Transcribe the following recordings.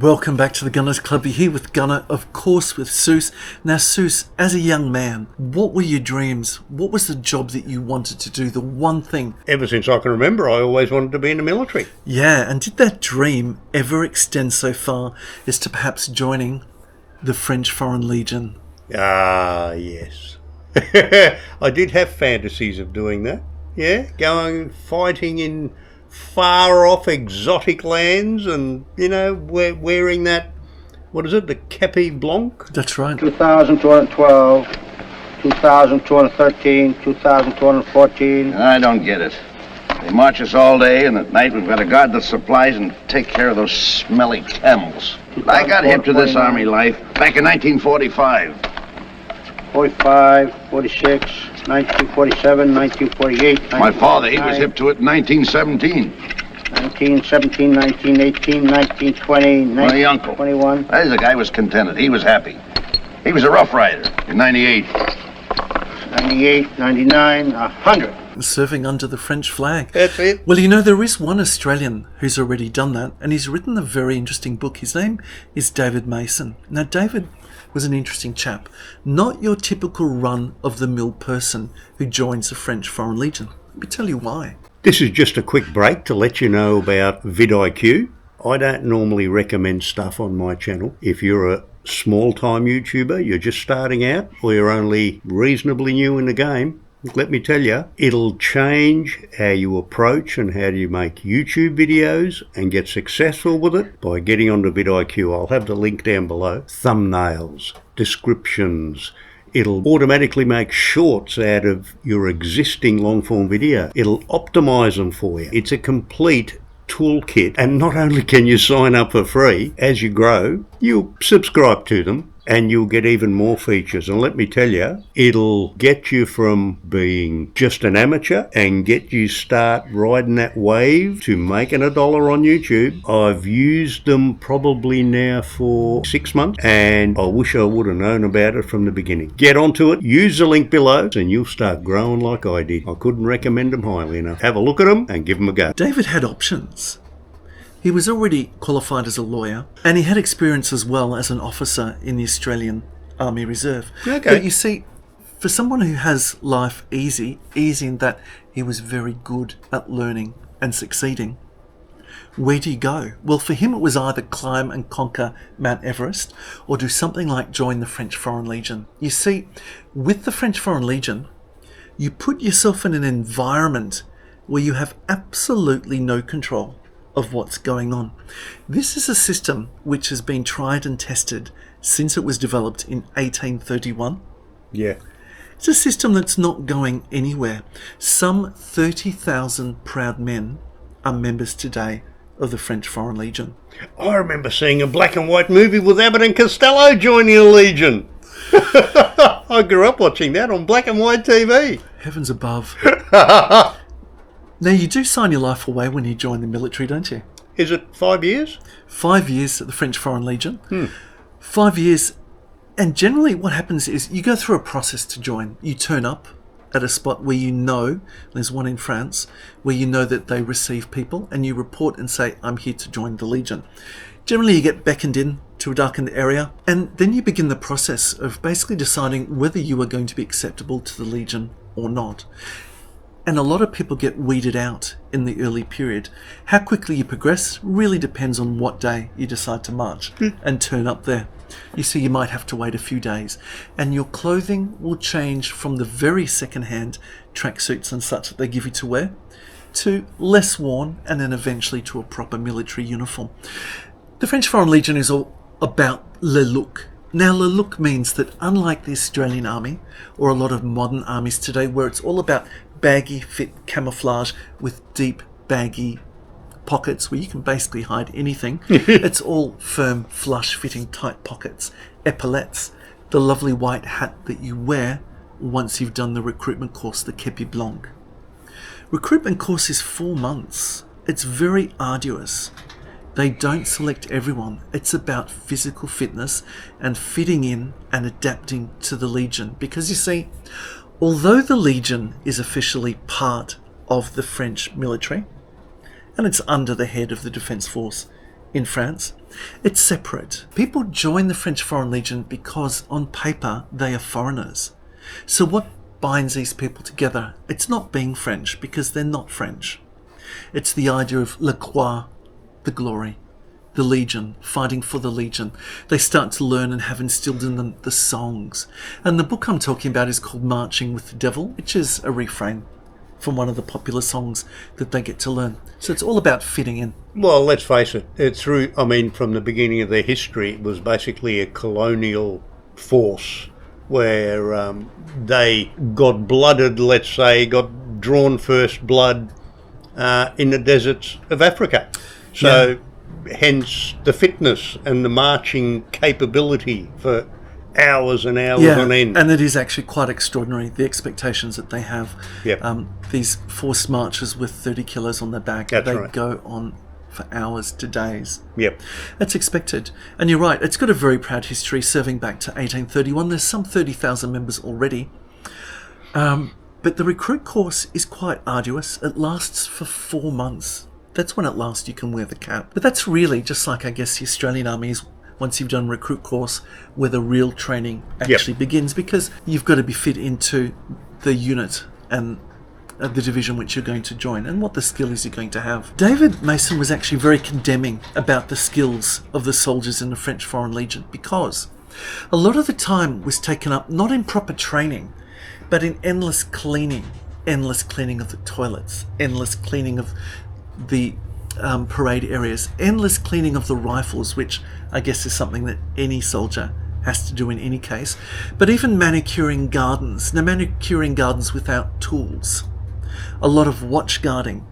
Welcome back to the Gunners Club. You're here with Gunner, of course, with Soos. Now, Soos, as a young man, what were your dreams? What was the job that you wanted to do, the one thing? Ever since I can remember, I always wanted to be in the military. Yeah, and did that dream ever extend so far as to perhaps joining the French Foreign Legion? Ah, yes. I did have fantasies of doing that. Yeah, going fighting in far-off exotic lands and, wearing that, what is it, the Kepi Blanc? That's right. 2,212, 2,213, 2,214. I don't get it. They march us all day, and at night we've got to guard the supplies and take care of those smelly camels. I got hip to this army life back in 1945. 45, 46, 1947, 1948. My father, he was hip to it in 1917. 1917, 1918, 1920, My uncle. 1921. The guy was contented. He was happy. He was a rough rider in 98. 98, 99, 100. Serving under the French flag. That's it. Well, there is one Australian who's already done that, and he's written a very interesting book. His name is David Mason. Now, David was an interesting chap. Not your typical run-of-the-mill person who joins the French Foreign Legion. Let me tell you why. This is just a quick break to let you know about vidIQ. I don't normally recommend stuff on my channel. If you're a small-time YouTuber, you're just starting out, or you're only reasonably new in the game, let me tell you, it'll change how you approach and how you make YouTube videos and get successful with it by getting onto vidIQ. I'll have the link down below. Thumbnails, descriptions. It'll automatically make shorts out of your existing long-form video. It'll optimize them for you. It's a complete toolkit, and not only can you sign up for free, as you grow, you'll subscribe to them and you'll get even more features. And let me tell you, it'll get you from being just an amateur and get you start riding that wave to making $1 on YouTube. I've used them probably now for 6 months, and I wish I would have known about it from the beginning. Get onto it, use the link below, and you'll start growing like I did. I couldn't recommend them highly enough. Have a look at them and give them a go. David had options. He was already qualified as a lawyer, and he had experience as well as an officer in the Australian Army Reserve. Okay. But you see, for someone who has life easy in that he was very good at learning and succeeding, where do you go? Well, for him it was either climb and conquer Mount Everest or do something like join the French Foreign Legion. You see, with the French Foreign Legion, you put yourself in an environment where you have absolutely no control of what's going on. This is a system which has been tried and tested since it was developed in 1831. Yeah. It's a system that's not going anywhere. Some 30,000 proud men are members today of the French Foreign Legion. I remember seeing a black and white movie with Abbott and Costello joining the Legion. I grew up watching that on black and white TV. Heavens above. Now, you do sign your life away when you join the military, don't you? Is it 5 years? 5 years at the French Foreign Legion. 5 years. And generally what happens is you go through a process to join. You turn up at a spot where you know, there's one in France, where you know that they receive people, and you report and say, I'm here to join the Legion. Generally you get beckoned in to a darkened area, and then you begin the process of basically deciding whether you are going to be acceptable to the Legion or not. And a lot of people get weeded out in the early period. How quickly you progress really depends on what day you decide to march and turn up there. You see, you might have to wait a few days, and your clothing will change from the very second-hand tracksuits and such that they give you to wear to less worn, and then eventually to a proper military uniform. The French Foreign Legion is all about le look. Now, le look means that unlike the Australian Army or a lot of modern armies today, where it's all about baggy fit camouflage with deep baggy pockets where you can basically hide anything, it's all firm, flush fitting tight pockets, epaulettes, the lovely white hat that you wear once you've done the recruitment course, the Kepi Blanc. Recruitment course is 4 months. It's very arduous. They don't select everyone. It's about physical fitness and fitting in and adapting to the Legion. Because you see, although the Legion is officially part of the French military, and it's under the head of the Defence Force in France, it's separate. People join the French Foreign Legion because on paper they are foreigners. So what binds these people together? It's not being French, because they're not French. It's the idea of la croix, the glory, the Legion, fighting for the Legion. They start to learn and have instilled in them the songs. And the book I'm talking about is called Marching with the Devil, which is a refrain from one of the popular songs that they get to learn. So it's all about fitting in. Well, let's face it, from the beginning of their history, it was basically a colonial force where they got blooded, let's say, got drawn first blood in the deserts of Africa. So hence the fitness and the marching capability for hours and hours on end. And it is actually quite extraordinary, the expectations that they have. Yep. These forced marchers with 30 kilos on their back, That's they right. go on for hours to days. Yep. That's expected. And you're right, it's got a very proud history, serving back to 1831. There's some 30,000 members already. But the recruit course is quite arduous. It lasts for 4 months. That's when at last you can wear the cap. But that's really just like, I guess, the Australian Army is once you've done recruit course, where the real training actually begins, because you've got to be fit into the unit and the division which you're going to join and what the skill is you're going to have. David Mason was actually very condemning about the skills of the soldiers in the French Foreign Legion, because a lot of the time was taken up not in proper training, but in endless cleaning of the toilets, endless cleaning of the parade areas, endless cleaning of the rifles, which I guess is something that any soldier has to do in any case, but even manicuring gardens. Now, manicuring gardens without tools. A lot of watch guarding.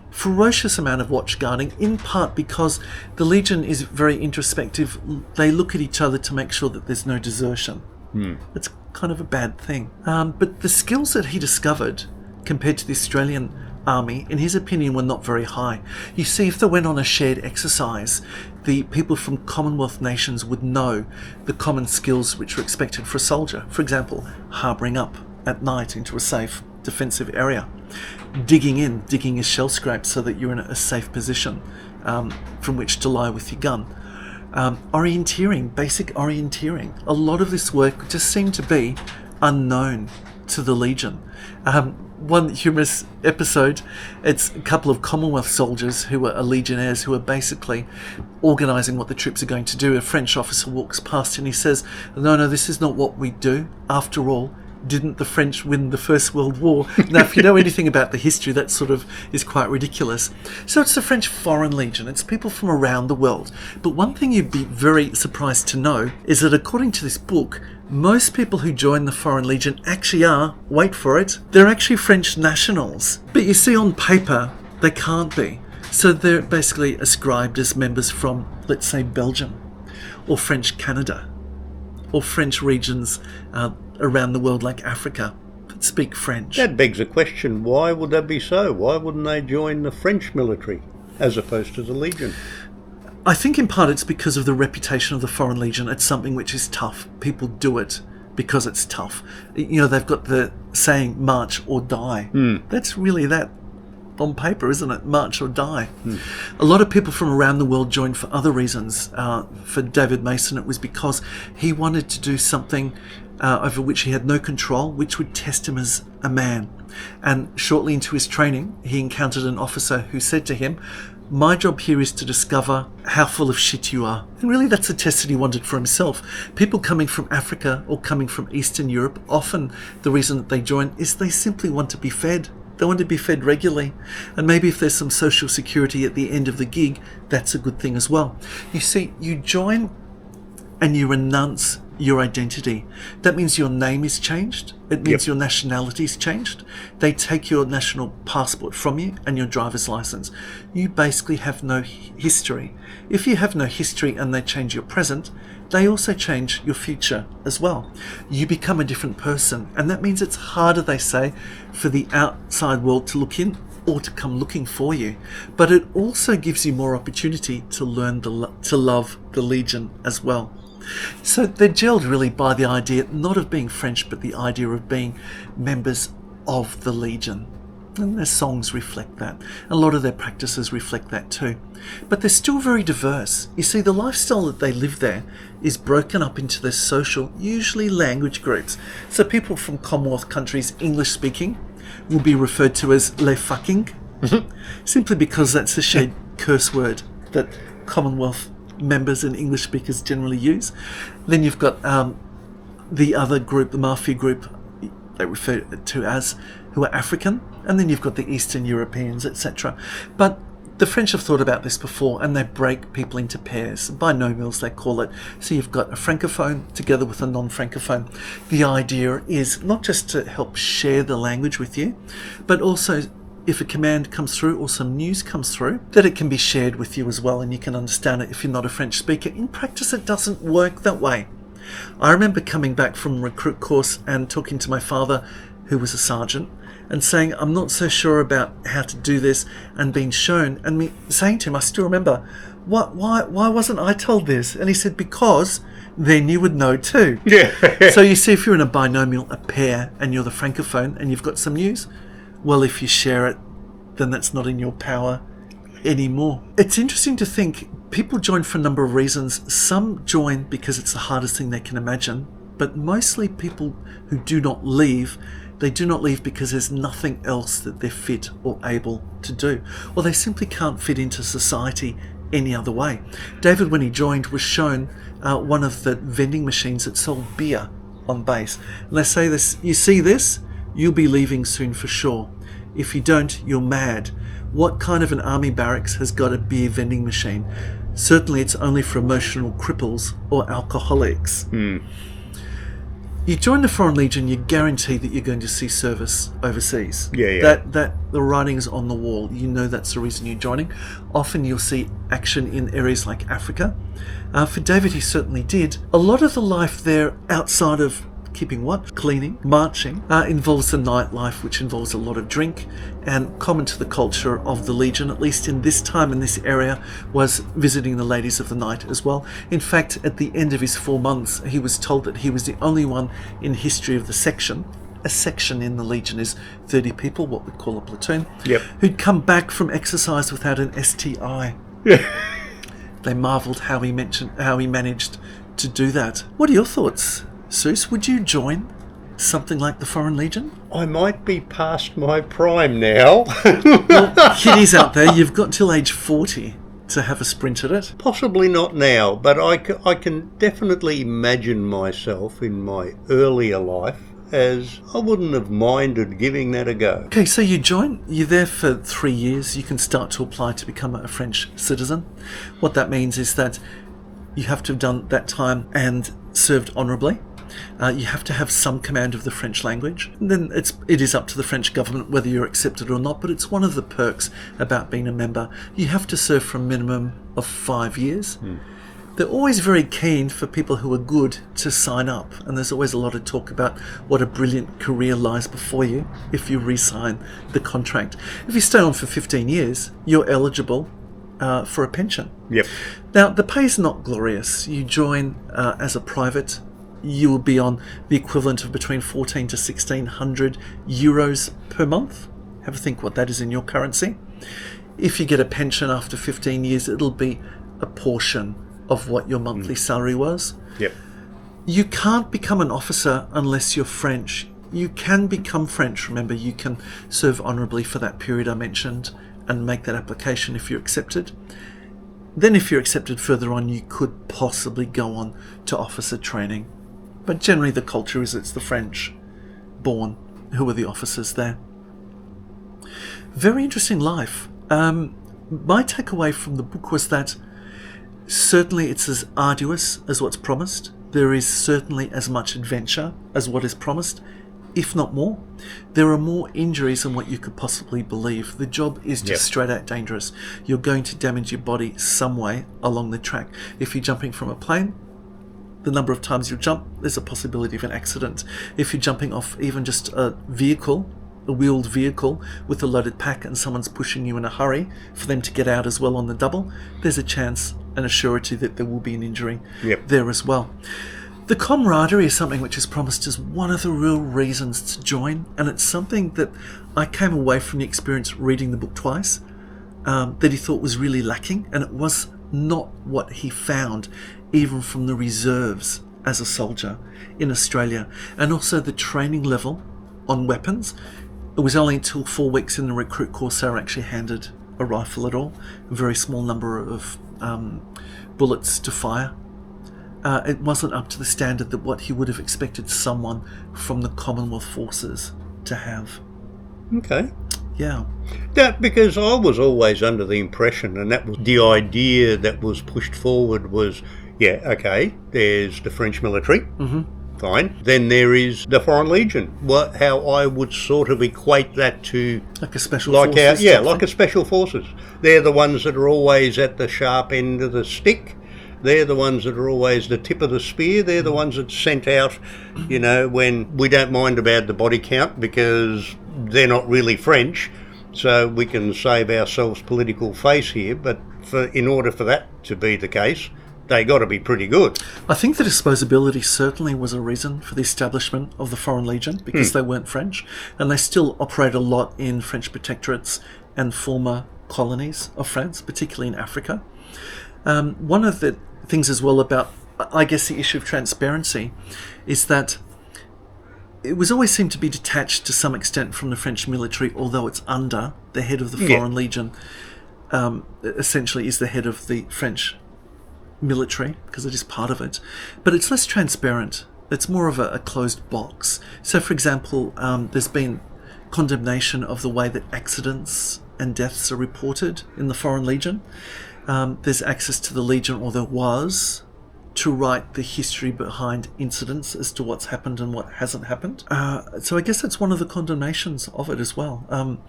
Ferocious amount of watch guarding, in part because the Legion is very introspective. They look at each other to make sure that there's no desertion. It's kind of a bad thing. But the skills that he discovered compared to the Australian Army, in his opinion, were not very high. You see, if they went on a shared exercise, the people from Commonwealth nations would know the common skills which were expected for a soldier. For example, harbouring up at night into a safe defensive area, digging a shell scrape so that you're in a safe position from which to lie with your gun. Orienteering, basic orienteering. A lot of this work just seemed to be unknown to the Legion. One humorous episode, it's a couple of Commonwealth soldiers who are legionnaires who are basically organising what the troops are going to do. A French officer walks past and he says, no, this is not what we do. After all, didn't the French win the First World War? Now, if you know anything about the history, that sort of is quite ridiculous. So it's the French Foreign Legion. It's people from around the world. But one thing you'd be very surprised to know is that according to this book, most people who join the Foreign Legion actually are, wait for it, they're actually French nationals. But you see, on paper, they can't be. So they're basically ascribed as members from, let's say, Belgium, or French Canada, or French regions around the world like Africa that speak French. That begs a question. Why would that be so? Why wouldn't they join the French military as opposed to the Legion? I think in part it's because of the reputation of the Foreign Legion. It's something which is tough. People do it because it's tough. You know, they've got the saying, march or die. That's really that on paper, isn't it? March or die. A lot of people from around the world joined for other reasons. For David Mason, it was because he wanted to do something over which he had no control, which would test him as a man. And shortly into his training, he encountered an officer who said to him, my job here is to discover how full of shit you are. And really that's a test that he wanted for himself. People coming from Africa or coming from Eastern Europe, often the reason that they join is they simply want to be fed. They want to be fed regularly. And maybe if there's some social security at the end of the gig, that's a good thing as well. You see, you join and you renounce your identity. That means your name is changed. It means your nationality is changed. They take your national passport from you and your driver's license. You basically have no history. If you have no history and they change your present, they also change your future as well. You become a different person, and that means it's harder, they say, for the outside world to look in or to come looking for you, but it also gives you more opportunity to learn to love the Legion as well. So they're gelled really by the idea not of being French, but the idea of being members of the Legion. And their songs reflect that. A lot of their practices reflect that too. But they're still very diverse. You see, the lifestyle that they live there is broken up into their social, usually language groups. So people from Commonwealth countries, English speaking, will be referred to as les fucking, simply because that's a shared curse word that Commonwealth members and English speakers generally use. Then you've got the other group, the Mafia group, they refer to as, who are African, and then you've got the Eastern Europeans, etc. But the French have thought about this before, and they break people into pairs, binomials they call it. So you've got a francophone together with a non-francophone. The idea is not just to help share the language with you, but also if a command comes through or some news comes through, that it can be shared with you as well, and you can understand it if you're not a French speaker. In practice, it doesn't work that way. I remember coming back from a recruit course and talking to my father, who was a sergeant, and saying, I'm not so sure about how to do this, and being shown, and me saying to him, I still remember, why wasn't I told this? And he said, because then you would know too. Yeah. So you see, if you're in a binomial, a pair, and you're the francophone, and you've got some news, well, if you share it, then that's not in your power anymore. It's interesting to think people join for a number of reasons. Some join because it's the hardest thing they can imagine, but mostly people who do not leave, they do not leave because there's nothing else that they're fit or able to do, or they simply can't fit into society any other way. David, when he joined, was shown one of the vending machines that sold beer on base. And they say this, you see this, you'll be leaving soon for sure. If you don't, you're mad. What kind of an army barracks has got a beer vending machine? Certainly it's only for emotional cripples or alcoholics. You join the Foreign Legion, you're guaranteed that you're going to see service overseas. Yeah. That the writing's on the wall. You know that's the reason you're joining. Often you'll see action in areas like Africa. For David, he certainly did. A lot of the life there outside of keeping what? Cleaning, marching, involves the nightlife, which involves a lot of drink, and common to the culture of the Legion, at least in this time in this area, was visiting the ladies of the night as well. In fact, at the end of his 4 months, he was told that he was the only one in history of the section. A section in the Legion is 30 people, what we call a platoon, who'd come back from exercise without an STI. They marvelled how he managed to do that. What are your thoughts, Soos? Would you join something like the Foreign Legion? I might be past my prime now. Well, kiddies out there, you've got till age 40 to have a sprint at it. Possibly not now, but I can definitely imagine myself in my earlier life as I wouldn't have minded giving that a go. Okay, so you join, you're there for 3 years, you can start to apply to become a French citizen. What that means is that you have to have done that time and served honourably. You have to have some command of the French language. And then it is up to the French government whether you're accepted or not, but it's one of the perks about being a member. You have to serve for a minimum of 5 years. They're always very keen for people who are good to sign up, and there's always a lot of talk about what a brilliant career lies before you if you re-sign the contract. If you stay on for 15 years, you're eligible for a pension. Yep. Now, the pay is not glorious. You join as a private. You will be on the equivalent of between 14 to 1600 euros per month. Have a think what that is in your currency. If you get a pension after 15 years, it'll be a portion of what your monthly salary was. Yep. You can't become an officer unless you're French. You can become French. Remember, you can serve honourably for that period I mentioned and make that application if you're accepted. Then if you're accepted further on, you could possibly go on to officer training. But generally the culture is it's the French born who are the officers there. Very interesting life. My takeaway from the book was that certainly it's as arduous as what's promised. There is certainly as much adventure as what is promised, if not more. There are more injuries than what you could possibly believe. The job is just straight out dangerous. You're going to damage your body some way along the track. If you're jumping from a plane, the number of times you jump, there's a possibility of an accident. If you're jumping off even just a vehicle, a wheeled vehicle with a loaded pack and someone's pushing you in a hurry for them to get out as well on the double, there's a chance and a surety that there will be an injury there as well. The camaraderie is something which is promised as one of the real reasons to join, and it's something that I came away from the experience reading the book twice that he thought was really lacking, and it was not what he found even from the reserves as a soldier in Australia, and also the training level on weapons. It was only until 4 weeks in the recruit course they were actually handed a rifle at all, a very small number of bullets to fire. It wasn't up to the standard that what he would have expected someone from the Commonwealth forces to have. Okay. Yeah. That, because I was always under the impression, and that was the idea that was pushed forward was, yeah, okay, there's the French military, fine. Then there is the Foreign Legion. How I would sort of equate that to... Like a special forces? Like a special forces. They're the ones that are always at the sharp end of the stick. They're the ones that are always the tip of the spear. They're the ones that sent out, when we don't mind about the body count because they're not really French, so we can save ourselves political face here. But in order for that to be the case, they got to be pretty good. I think the disposability certainly was a reason for the establishment of the Foreign Legion, because they weren't French, and they still operate a lot in French protectorates and former colonies of France, particularly in Africa. One of the things as well about, I guess, the issue of transparency is that it was always seemed to be detached to some extent from the French military, although it's under the head of the Foreign Legion, essentially is the head of the French military, because it is part of it. But it's less transparent. It's more of a closed box. So, for example, there's been condemnation of the way that accidents and deaths are reported in the Foreign Legion. There's access to the Legion, or there was, to write the history behind incidents as to what's happened and what hasn't happened. So I guess that's one of the condemnations of it as well.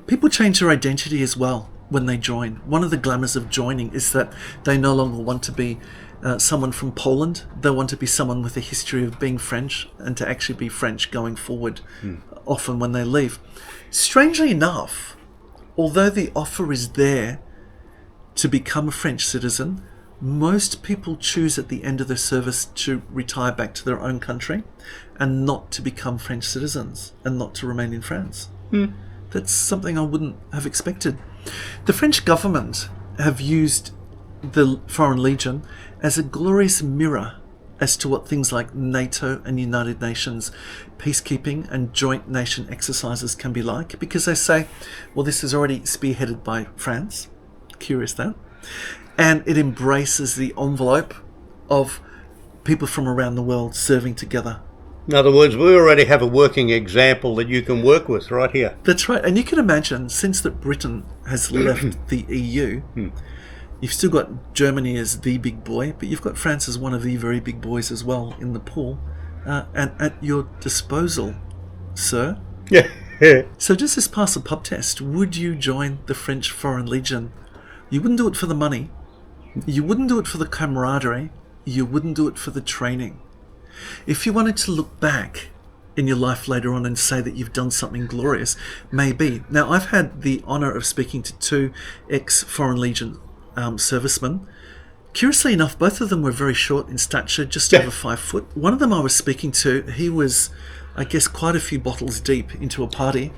People change their identity as well when they join. One of the glamours of joining is that they no longer want to be someone from Poland. They want to be someone with a history of being French and to actually be French going forward, often when they leave. Strangely enough, although the offer is there to become a French citizen, most people choose at the end of their service to retire back to their own country and not to become French citizens and not to remain in France. That's something I wouldn't have expected. The French government have used the Foreign Legion as a glorious mirror as to what things like NATO and United Nations peacekeeping and joint nation exercises can be like, because they say, well, this is already spearheaded by France. Curious that. And it embraces the envelope of people from around the world serving together. In other words, we already have a working example that you can work with right here. That's right. And you can imagine, since that Britain has left the EU, you've still got Germany as the big boy, but you've got France as one of the very big boys as well in the pool, and at your disposal, sir. Yeah. So just this pass a pub test, would you join the French Foreign Legion? You wouldn't do it for the money. You wouldn't do it for the camaraderie. You wouldn't do it for the training. If you wanted to look back in your life later on and say that you've done something glorious, maybe. Now, I've had the honour of speaking to 2 ex-Foreign Legion servicemen. Curiously enough, both of them were very short in stature, just over 5 foot. One of them I was speaking to, he was, I guess, quite a few bottles deep into a party.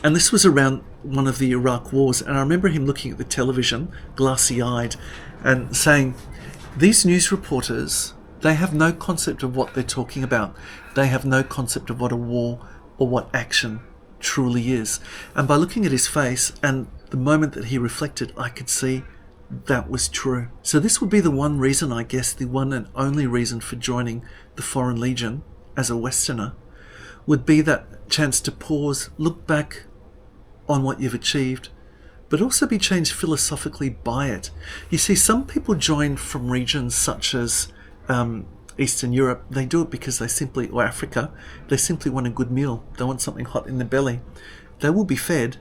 And this was around one of the Iraq wars. And I remember him looking at the television, glassy-eyed, and saying, these news reporters, they have no concept of what they're talking about. They have no concept of what a war or what action truly is. And by looking at his face and the moment that he reflected, I could see that was true. So this would be the one reason, I guess, the one and only reason for joining the Foreign Legion as a Westerner, would be that chance to pause, look back on what you've achieved, but also be changed philosophically by it. You see, some people join from regions such as Eastern Europe. They do it because they simply, or Africa, they simply want a good meal. They want something hot in their belly. They will be fed,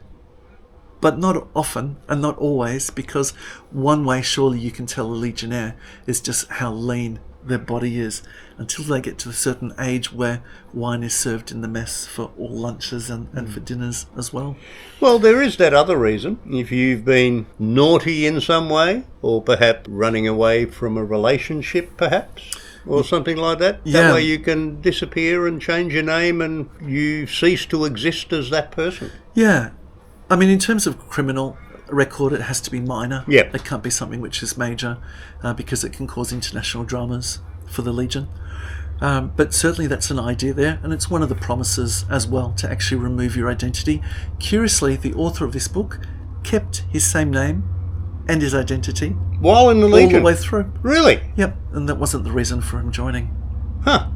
but not often and not always, because one way surely you can tell a legionnaire is just how lean their body is until they get to a certain age where wine is served in the mess for all lunches and for dinners as well. Well, there is that other reason. If you've been naughty in some way, or perhaps running away from a relationship, perhaps, or something like that, Yeah. that way you can disappear and change your name and you cease to exist as that person. Yeah. I mean, in terms of criminal record, it has to be minor. Yep. It can't be something which is major because it can cause international dramas for the Legion. But certainly that's an idea there, and it's one of the promises as well to actually remove your identity. Curiously, the author of this book kept his same name and his identity While in the all Legion? the way through. Really? Yep, and that wasn't the reason for him joining. Huh.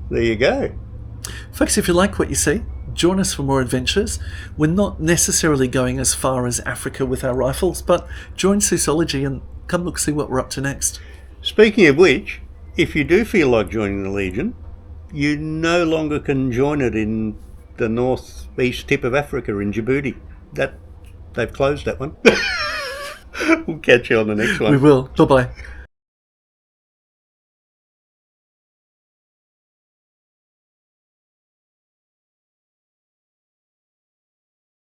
There you go. Folks, if you like what you see, join us for more adventures. We're not necessarily going as far as Africa with our rifles, but join Soosology and come look see what we're up to next. Speaking of which, if you do feel like joining the Legion, you no longer can join it in the northeast tip of Africa in Djibouti. They've closed that one. We'll catch you on the next one. We will. Bye-bye.